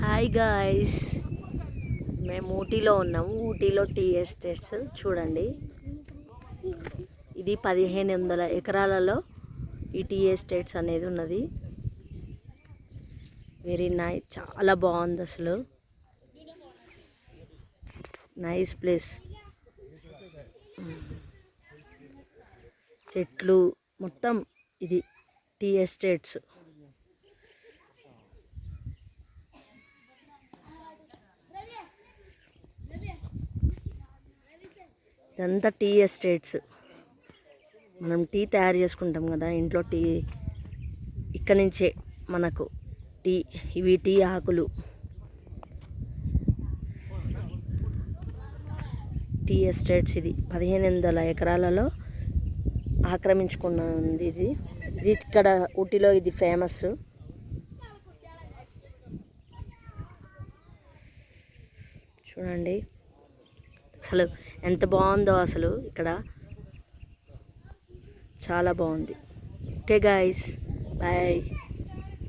Hi guys, మేము ఊటీలో ఉన్నాము. ఊటీలో టీ ఎస్టేట్స్ చూడండి. ఇది 1500 ఎకరాలలో ఈ టీ ఎస్టేట్స్ అనేది ఉన్నది. వెరీ నైస్, చాలా బాగుంది అసలు. Nice place. చెట్లు మొత్తం ఇది టీ ఎస్టేట్స్. ఇదంతా టీ ఎస్టేట్స్. మనం టీ తయారు చేసుకుంటాం కదా ఇంట్లో. టీ ఇక్కడ నుంచే మనకు టీ, ఇవి టీ ఆకులు. టీ ఎస్టేట్స్ ఇది 1500 ఎకరాలలో ఆక్రమించుకున్నది. ఇది ఇక్కడ ఊటీలో ఇది ఫేమస్. చూడండి అసలు ఎంత బాగుందో అసలు. ఇక్కడ చాలా బాగుంది. Okay guys, bye.